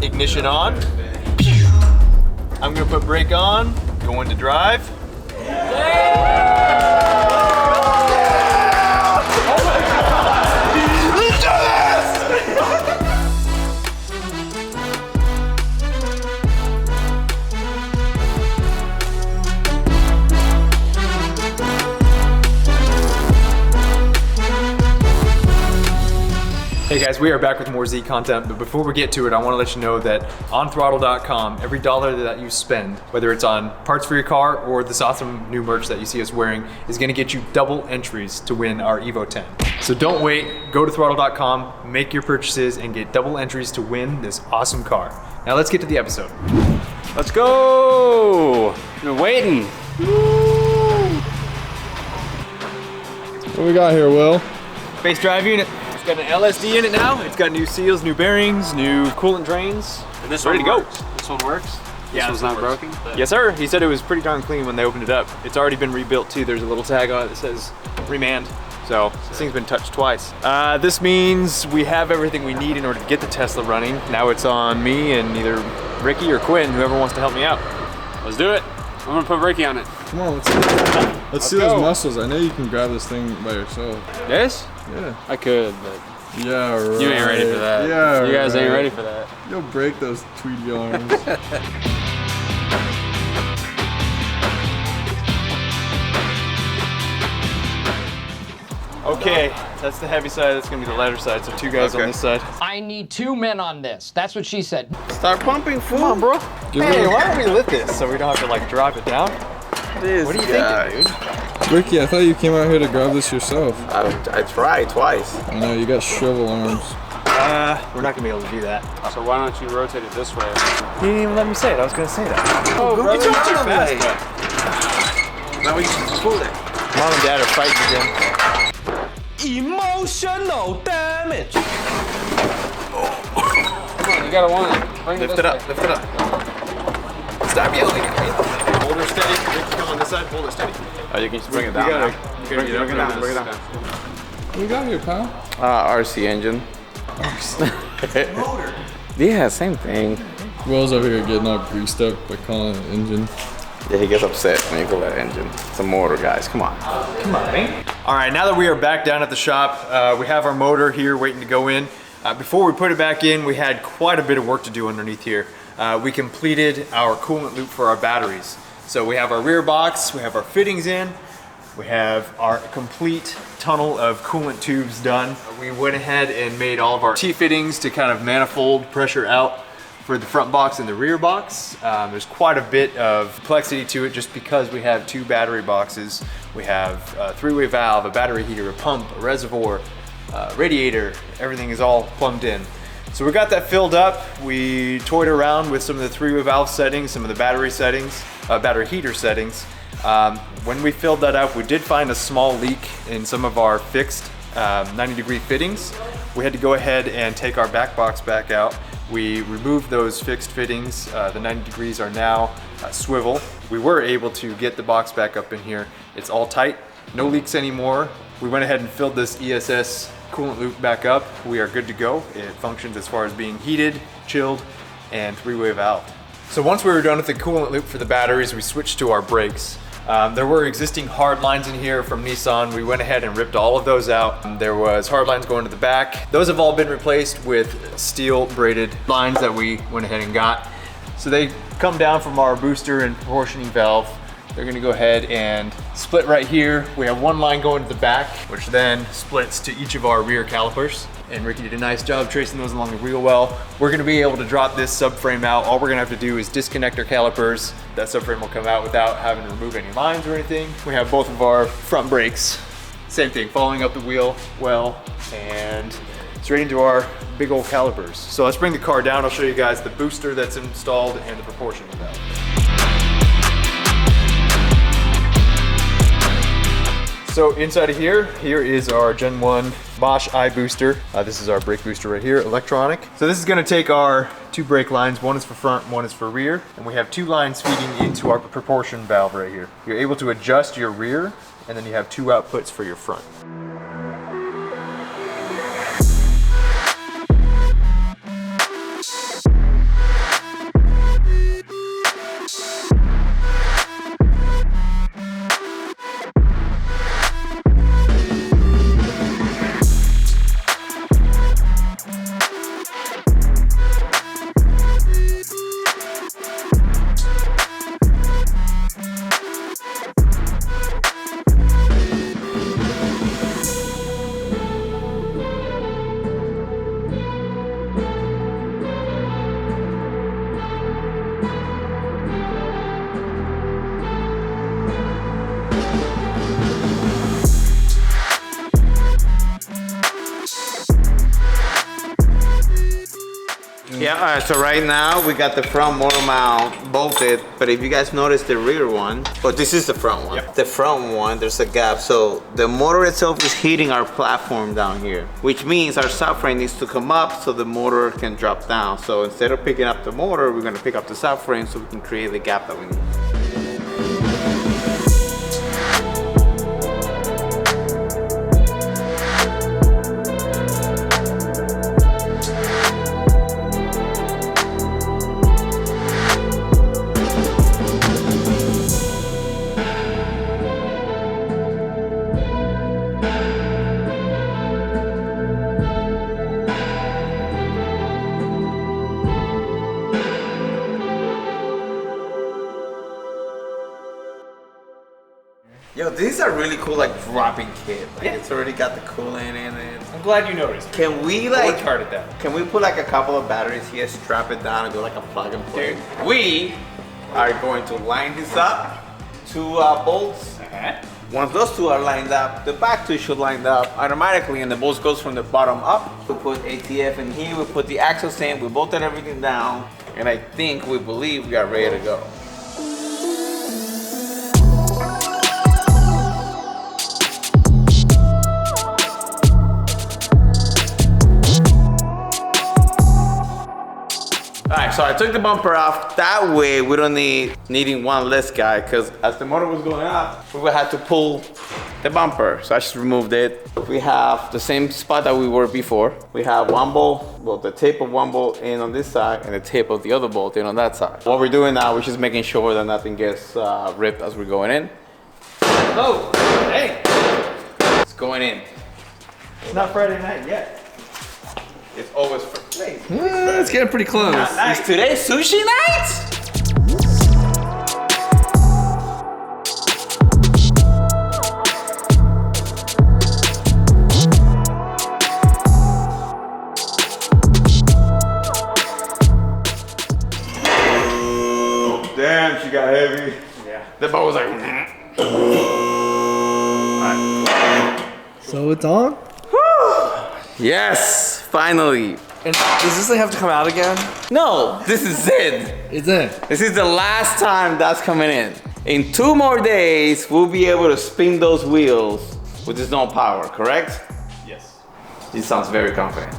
ignition on. I'm gonna put brake on, go into drive. Hey guys, we are back with more Z content, but before we get to it, I want to let you know that on throtl.com, every dollar that you spend, whether it's on parts for your car or this awesome new merch that you see us wearing, is going to get you double entries to win our Evo 10. So don't wait, go to throtl.com, make your purchases, and get double entries to win this awesome car. Now let's get to the episode. Let's go! Been waiting. What we got here, Will? Base drive unit. Got an LSD in it now. It's got new seals, new bearings, new coolant drains. And this ready to go. This one works? Yeah, this one's not broken? Yes, sir. He said it was pretty darn clean when they opened it up. It's already been rebuilt too. There's a little tag on it that says remand. So this thing's been touched twice. This means we have everything we need in order to get the Tesla running. Now it's on me and either Ricky or Quinn, whoever wants to help me out. Let's do it. I'm gonna put Ricky on it. Come on, let's see those muscles. I know you can grab this thing by yourself. Yes? Yeah. I could, but yeah, right. you ain't ready for that. Yeah, you guys right. ain't ready for that. You'll break those Tweety arms. Okay, that's the heavy side. That's gonna be the lighter side. So two guys on this side. I need 2 men on this. That's what she said. Start pumping, fool. Come on, bro. Hey, why don't we lift this so we don't have to like drop it down? What are you thinking, dude? Ricky, I thought you came out here to grab this yourself. I tried twice. I know, you got shrivel arms. We're not gonna be able to do that. So why don't you rotate it this way? He didn't even let me say it. I was gonna say that. Oh, brother, too fast, fast. Now we can pull it. Mom and Dad are fighting again. Emotional damage. Come on, you gotta want it. Bring Lift it up, lift it up. Stop yelling at me. Hold her steady. Ricky, come on this side. Hold it steady. Oh, you can just bring it down. Bring it down. Bring it down. What we got here, pal? RC engine. Motor. Yeah, same thing. Will's over here getting all greased up by calling it an engine. Yeah, he gets upset when you call that engine. It's a motor, guys. Come on. Come on, man. All right, now that we are back down at the shop, we have our motor here waiting to go in. Before we put it back in, we had quite a bit of work to do underneath here. We completed our coolant loop for our batteries. So we have our rear box, we have our fittings in, we have our complete tunnel of coolant tubes done. We went ahead and made all of our T-fittings to kind of manifold pressure out for the front box and the rear box. There's quite a bit of complexity to it just because we have 2 battery boxes. We have a 3-way valve, a battery heater, a pump, a reservoir, radiator. Everything is all plumbed in. So we got that filled up. We toyed around with some of the 3-way valve settings, some of the battery settings, battery heater settings. When we filled that up, we did find a small leak in some of our fixed 90-degree fittings. We had to go ahead and take our back box back out. We removed those fixed fittings. The 90 degrees are now swivel. We were able to get the box back up in here. It's all tight, no leaks anymore. We went ahead and filled this ESS coolant loop back up. We are good to go. It functions as far as being heated, chilled, and 3-way valve. So once we were done with the coolant loop for the batteries, we switched to our brakes. There were existing hard lines in here from Nissan. We went ahead and ripped all of those out. There was hard lines going to the back. Those have all been replaced with steel braided lines that we went ahead and got. So they come down from our booster and proportioning valve. They're gonna go ahead and split right here. We have one line going to the back, which then splits to each of our rear calipers. And Ricky did a nice job tracing those along the wheel well. We're gonna be able to drop this subframe out. All we're gonna have to do is disconnect our calipers. That subframe will come out without having to remove any lines or anything. We have both of our front brakes. Same thing, following up the wheel well and straight into our big old calipers. So let's bring the car down. I'll show you guys the booster that's installed and the proportion valve. So inside of here is our Gen 1 Bosch iBooster. This is our brake booster right here, electronic. So this is gonna take our 2 brake lines. One is for front, one is for rear. And we have 2 lines feeding into our proportion valve right here. You're able to adjust your rear, and then you have 2 outputs for your front. Yeah, so right now we got the front motor mount bolted, but if you guys notice the rear one, oh, this is the front one. Yep. The front one, there's a gap. So the motor itself is hitting our platform down here, which means our subframe needs to come up so the motor can drop down. So instead of picking up the motor, we're gonna pick up the subframe so we can create the gap that we need. Yo, these are really cool, like dropping kit. Like, it's already got the coolant in it. I'm glad you noticed. Can we like hard at that? Can we put like a couple of batteries here, strap it down, and do like a plug and play? Dude, we are going to line this up, 2 bolts. Once those 2 are lined up, the back 2 should line up automatically, and the bolts goes from the bottom up. We put ATF in here, we put the axles in, we bolted everything down, and I think we believe we are ready to go. Alright, so I took the bumper off. That way we don't needing one less guy, because as the motor was going up, we would have to pull the bumper. So I just removed it. We have the same spot that we were before. We have one bolt, well, the tape of one bolt in on this side and the tape of the other bolt in on that side. What we're doing now, we're just making sure that nothing gets ripped as we're going in. Oh, hey, It's going in. it's not Friday night yet. It's always for play. It's getting pretty close. Is today sushi night? Damn, she got heavy. Yeah. The boat was like. So it's on? Yes, finally. And does this thing have to come out again? No, this is it. It's in. This is the last time that's coming in. In 2 more days, we'll be able to spin those wheels with its own power, correct? Yes. He sounds very confident.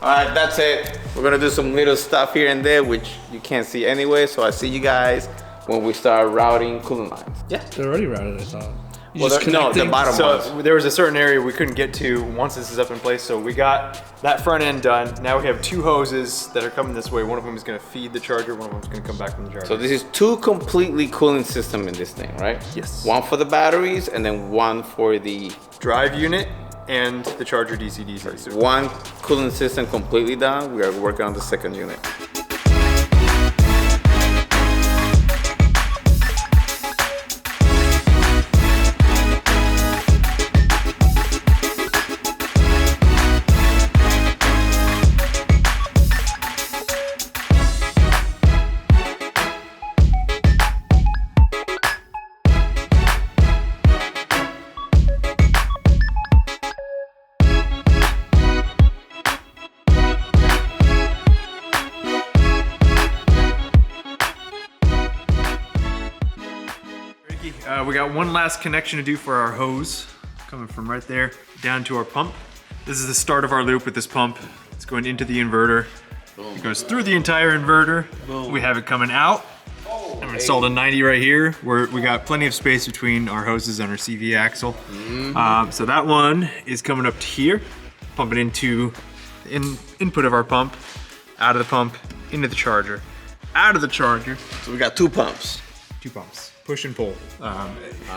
All right, that's it. We're gonna do some little stuff here and there, which you can't see anyway, so I see you guys when we start routing coolant lines. Yeah. They're already routed, I thought. Well, no, the bottom ones. So there was a certain area we couldn't get to once this is up in place, so we got that front end done. Now we have 2 hoses that are coming this way. One of them is gonna feed the charger, one of them is gonna come back from the charger. So this is 2 completely cooling system in this thing, right? Yes. One for the batteries and then one for the drive unit and the charger DC-DC. So one cooling system completely done. We are working on the second unit. we got one last connection to do for our hose, coming from right there down to our pump. This is the start of our loop with this pump. It's going into the inverter. It goes through the entire inverter. We have it coming out. I'm installed a 90 right here, where we got plenty of space between our hoses and our CV axle. So that one is coming up to here, pumping into the input of our pump, out of the pump, into the charger, out of the charger. So we got 2 pumps. 2 pumps, push and pull,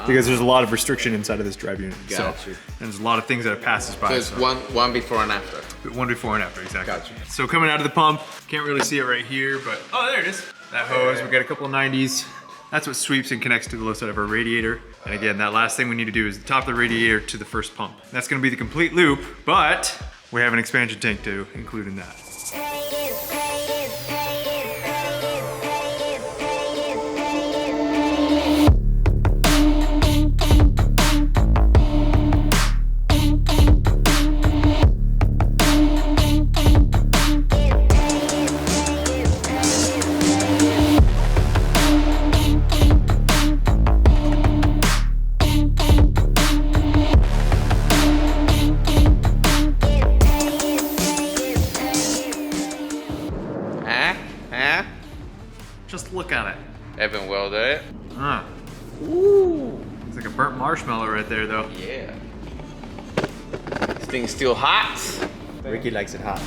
because there's a lot of restriction inside of this drive unit. Gotcha. So, and there's a lot of things that it passes by. So it's one before and after. One before and after, exactly. Gotcha. So coming out of the pump, can't really see it right here, but oh, there it is. That hose, we got a couple of 90s. That's what sweeps and connects to the low side of our radiator. And again, that last thing we need to do is the top of the radiator to the first pump. That's gonna be the complete loop, but we have an expansion tank to include in that. Just look at it. Evan welded it. Ooh. It's like a burnt marshmallow right there, though. Yeah. This thing's still hot. Ricky likes it hot.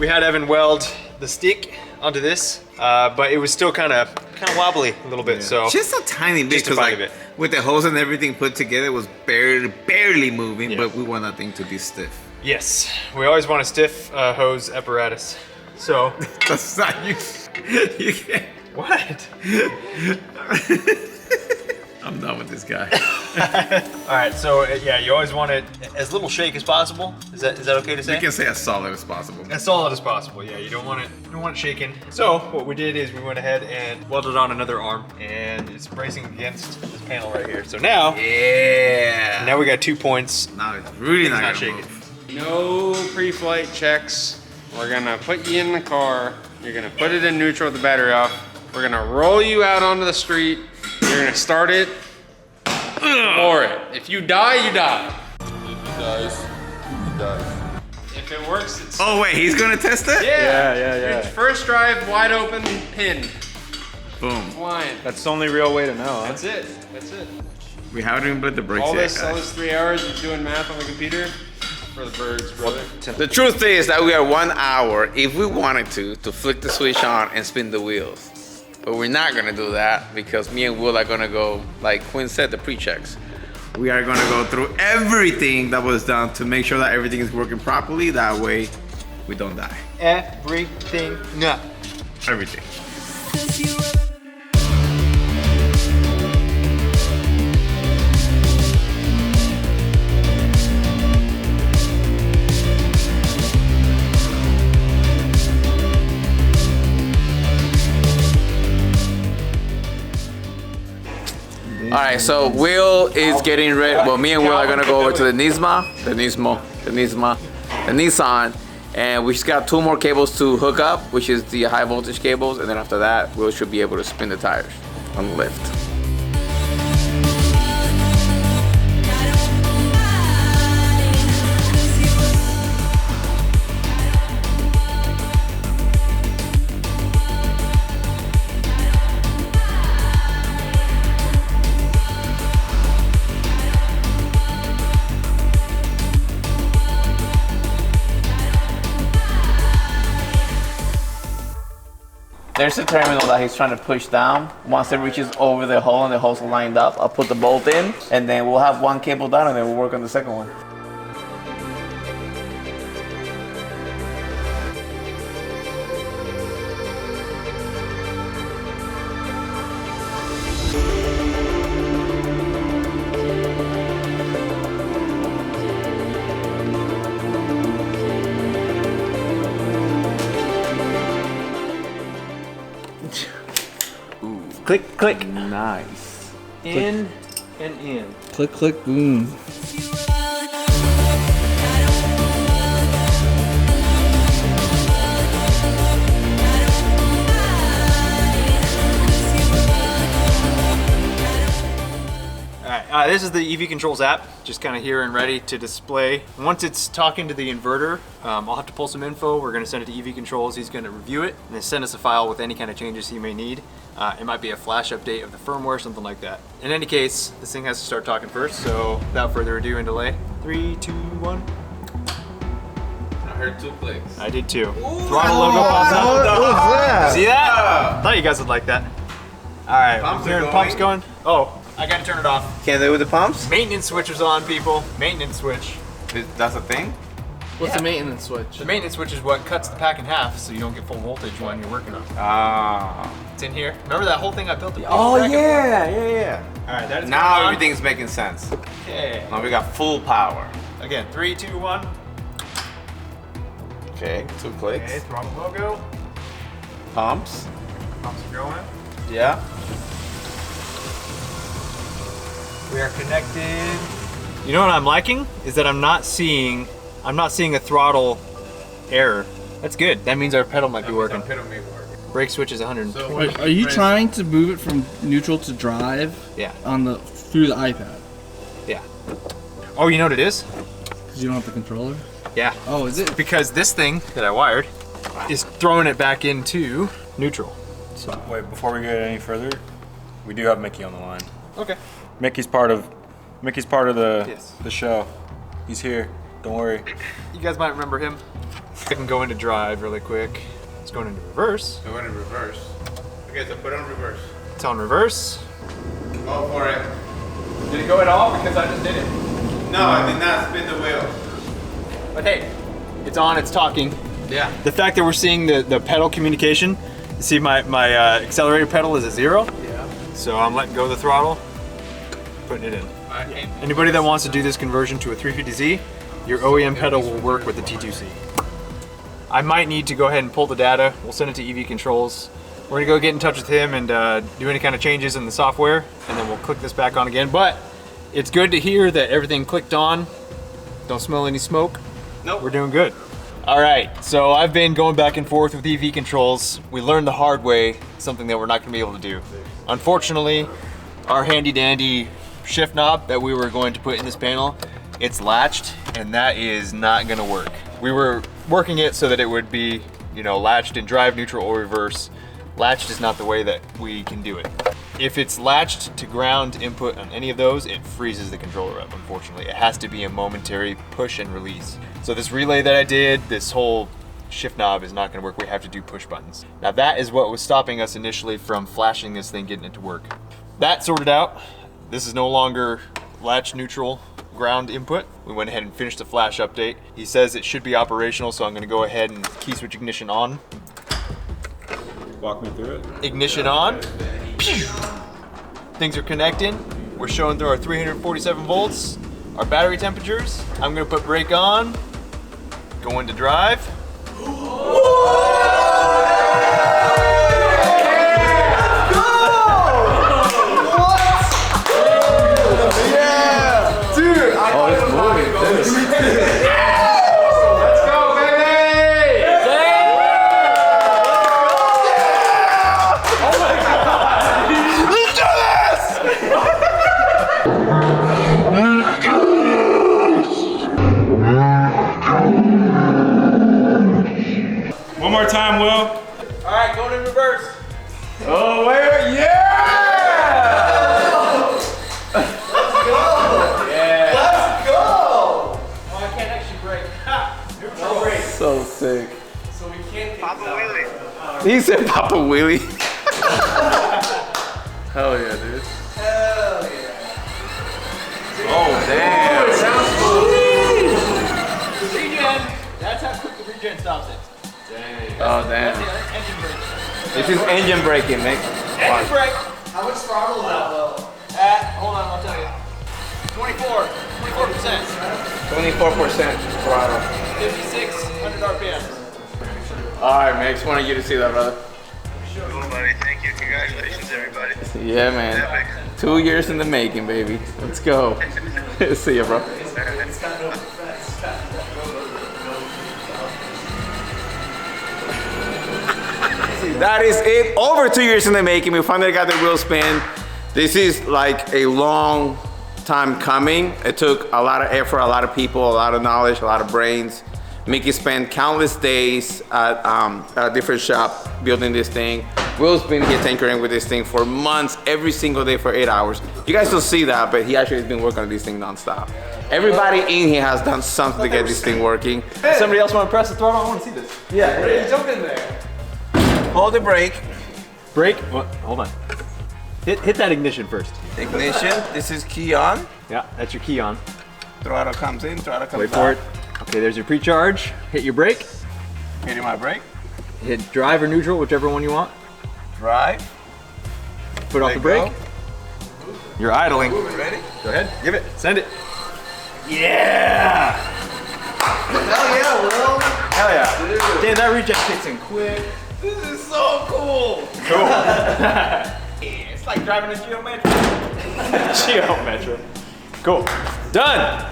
We had Evan weld the stick onto this, but it was still kind of wobbly a little bit. So Just a tiny bit, Just a because tiny like bit. with the hose and everything put together, it was barely moving. Yeah. But we want that thing to be stiff. yes, we always want a stiff hose apparatus. So That's not you. You can't. what? I'm done with this guy. All right, so yeah, you always want it as little shake as possible. Is that okay to say? You can say as solid as possible. As solid as possible. Yeah, you don't want it shaking. So what we did is we went ahead and welded on another arm, and it's bracing against this panel right here. So now Yeah. we got 2 points. Now it's really It's not not gonna shaking. move. No pre-flight checks. We're gonna put you in the car. You're gonna put it in neutral with the battery off. We're gonna roll you out onto the street. You're gonna start it. Or it. If you die, you die. He dies. If it works, it's Oh wait, he's gonna test it? yeah. First drive, wide open, pin, Boom. flying. That's the only real way to know. Huh? That's it. That's it. We haven't even put the brakes All yet, this guys. 3 hours of doing math on the computer for the birds, brother. The truth is that we are 1 hour, if we wanted to flick the switch on and spin the wheels. But we're not gonna do that because me and Will are gonna go, like Quinn said, the pre-checks. We are gonna go through everything that was done to make sure that everything is working properly. That way, we don't die. Everything. No. Everything. All right, so Will is getting ready. Well, me and Will are gonna go over to the Nissan, and we just got 2 more cables to hook up, which is the high voltage cables, and then after that, Will should be able to spin the tires on the lift. There's a terminal that he's trying to push down. Once it reaches over the hole and the holes are lined up, I'll put the bolt in, and then we'll have 1 cable down, and then we'll work on the second one. Click, click. Nice. In and in. Click, click, boom. Alright, this is the EV Controls app, just kind of here and ready to display. Once it's talking to the inverter, I'll have to pull some info. We're going to send it to EV Controls. He's going to review it and then send us a file with any kind of changes he may need. It might be a flash update of the firmware, something like that. In any case, this thing has to start talking first, so without further ado and delay, 3, 2, 1. I heard 2 clicks. I did too. Throttle logo pops up. What was that? See that? Thought you guys would like that. Alright, Pumps we're are hearing pumps going. going. Oh, I gotta turn it off. Can't do it with the pumps? Maintenance switch is on, people. Maintenance switch. That's a thing? What's the maintenance switch? The maintenance switch is what cuts the pack in half so you don't get full voltage when you're working on it. Ah. It's in here. Remember that whole thing I built? Oh yeah. Alright, that is Now going on. everything's making sense. Okay. Now we got full power. Again, 3, 2, 1. Okay, 2 clicks. Okay, throttle logo. Pumps. Pumps are going. Yeah. We are connected. You know what I'm liking? Is that I'm not seeing a throttle error. That's good. That means our pedal might be working. Brake switch is 120. Are you trying to move it from neutral to drive Yeah. on the through the iPad. Yeah. Oh, you know what it is? Because you don't have the controller? Yeah. Oh, is it? Because this thing that I wired is throwing it back into neutral. So. Wait, before we get any further, we do have Mickey on the line. Okay. Mickey's part of the Yes. the show. He's here. Don't worry. You guys might remember him. I can go into drive really quick. It's going into reverse. I went in reverse. Okay, so put on reverse. It's on reverse. Go for it. Did it go at all? Because I just did it. No, I did not spin the wheel. But hey, it's on, it's talking. Yeah. The fact that we're seeing the pedal communication, you see my accelerator pedal is a 0. Yeah. So I'm letting go of the throttle, putting it in. Anybody that wants to do this conversion to a 350Z, your OEM pedal will work with the T2C. I might need to go ahead and pull the data. We'll send it to EV Controls. We're gonna go get in touch with him and do any kind of changes in the software, and then we'll click this back on again. But it's good to hear that everything clicked on. Don't smell any smoke. Nope. We're doing good. All right, so I've been going back and forth with EV Controls. We learned the hard way something that we're not gonna be able to do. Unfortunately, our handy dandy shift knob that we were going to put in this panel, it's latched, and that is not gonna work. We were working it so that it would be, you know, latched in drive, neutral, or reverse. Latched is not the way that we can do it. If it's latched to ground input on any of those, it freezes the controller up, unfortunately. It has to be a momentary push and release. So this relay that I did, this whole shift knob is not gonna work. We have to do push buttons. Now that is what was stopping us initially from flashing this thing, getting it to work. That sorted out. This is no longer latch neutral ground input. We went ahead and finished the flash update. He says it should be operational, so I'm gonna go ahead and key switch ignition on. Walk me through it. Ignition on. Pew! Things are connecting. We're showing through our 347 volts, our battery temperatures. I'm gonna put brake on, go into drive. One more time, Will. All right, going in reverse. Oh, wait, yeah! Oh, I can't actually brake. Neutral brake. So sick. So we can't Papa Willie. He said Papa Willie. Hell yeah, dude. Hell yeah. Oh, damn. Regen. That's how quick the regen stops it. Oh, damn. Engine brake. This is engine braking, man. Engine brake. How much throttle is that, Will? Hold on, I'll tell you. 24%. 24% throttle. 5,600 RPM. All right, man. Just wanted you to see that, brother. Cool, buddy. Thank you. Congratulations, everybody. Yeah, man. 2 years in the making, baby. Let's go. See ya, bro. That is it. Over 2 years in the making. We finally got the wheel spin. This is like a long time coming. It took a lot of effort, a lot of people, a lot of knowledge, a lot of brains. Mickey spent countless days at a different shop building this thing. Will's been here tinkering with this thing for months, every single day for 8 hours. You guys don't see that, but he actually has been working on this thing nonstop. Everybody in here has done something to get this thing working. Somebody else want to press the throttle? I want to see this. Yeah. Jump in there. Hold the brake. Brake. What? Hold on. Hit that ignition first. Ignition. This is key on. Yeah, that's your key on. Throttle comes in, throttle comes Wait out. for it. Okay, there's your pre-charge. Hit your brake. Hitting my brake. Hit drive or neutral, whichever one you want. Drive. Put off the brake. You're idling. Ready? Go ahead. Give it. Send it. Yeah! Hell yeah, Will. Hell yeah. Damn, that regen kicks in quick. This is so cool. Cool. It's like driving a Geo Metro. Geo Metro. Cool. Done.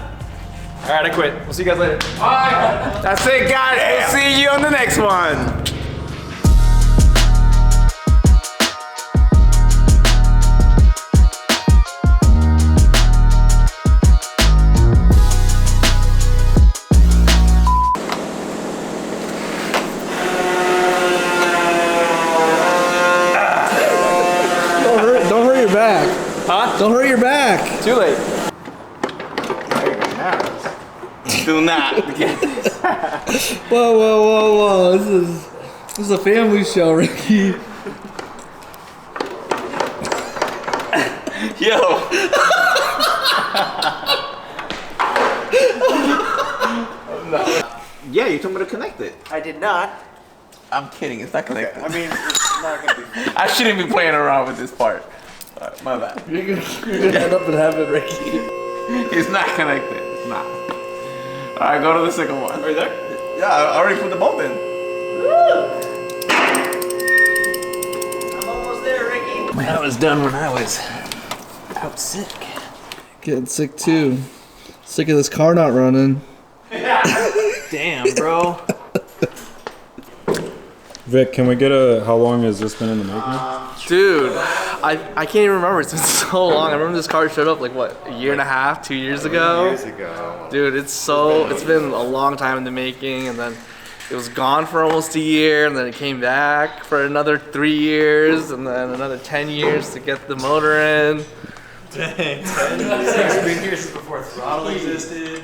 All right, I quit. We'll see you guys later. That's it, guys. We'll see you on the next one. your back. Huh? Don't hurt your back. Too late. Do not. Whoa, whoa, whoa, whoa. This is a family show, Ricky. Yo. Yeah, you told me to connect it. I did not. I'm kidding, it's not connected. I mean, it's not gonna be. I shouldn't be playing around with this part. Alright, my bad. You're gonna end up in heaven, Ricky. It's not connected. It's not. Alright, go to the second one. Are you there? Yeah, I already put the bolt in. I'm almost there, Ricky. That was done when I was out sick. Getting sick too. Sick of this car not running. Damn, bro. Vic, can we get a how long has this been in the making? Dude, I can't even remember. It's been so long. I remember this car showed up like what, a year and a half, 2 years ago? 2 years ago. Dude, it's been a long time in the making, and then it was gone for almost a year, and then it came back for another 3 years, and then another 10 years to get the motor in. Dang, 10 years. It's been here since before throtl existed.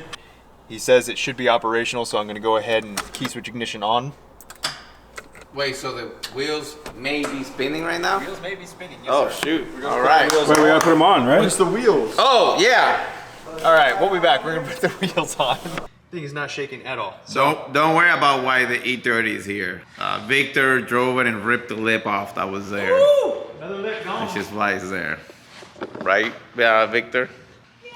He says it should be operational, so I'm gonna go ahead and key switch ignition on. Wait, so the wheels may be spinning right now? Wheels may be spinning. Yes, Oh sir. shoot. Alright. Wait, we gotta put them on, right? It's the wheels. Oh, yeah. All right, we'll be back. We're gonna put the wheels on. Thing is not shaking at all. Don't worry about why the E30 is here. Victor drove it and ripped the lip off that was there. Woo! Another lip gone. It's just lies there. Right? Yeah, Victor?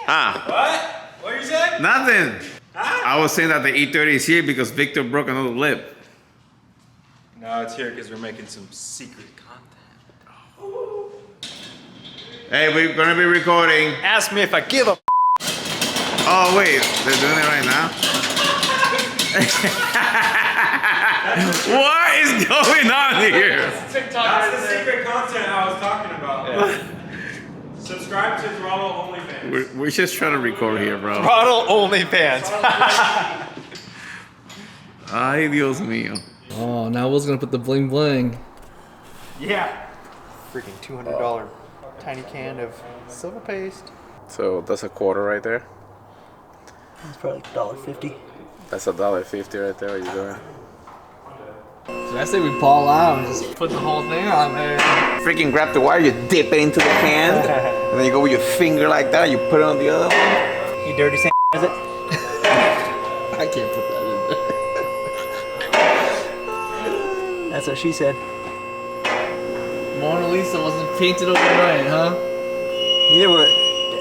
Ah. What? What you said? Nothing. I was saying that the E30 is here because Victor broke another lip. No, it's here because we're making some secret content. Hey, we're gonna be recording. Ask me if I give a. Oh wait, they're doing it right now? What is going on here? That's the secret content I was talking about. Yeah. Subscribe to throtl OnlyFans. We're just trying to record here, bro. throtlv OnlyFans. Ay, Dios mío. Oh, now Will's gonna put the bling bling. Yeah. Freaking $200 tiny can of silver paste. So that's a quarter right there. It's probably $1.50. That's $1.50 right there. What are you doing? So I say we ball out and just put the whole thing on there. Freaking grab the wire, you dip it into the can, and then you go with your finger like that. You put it on the other one. You dirty is it? I can't put that in there. That's what she said. Mona Lisa wasn't painted overnight, huh? Neither were.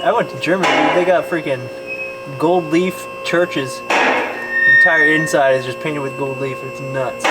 I went to Germany, dude. They got freaking gold leaf churches. The entire inside is just painted with gold leaf. It's nuts.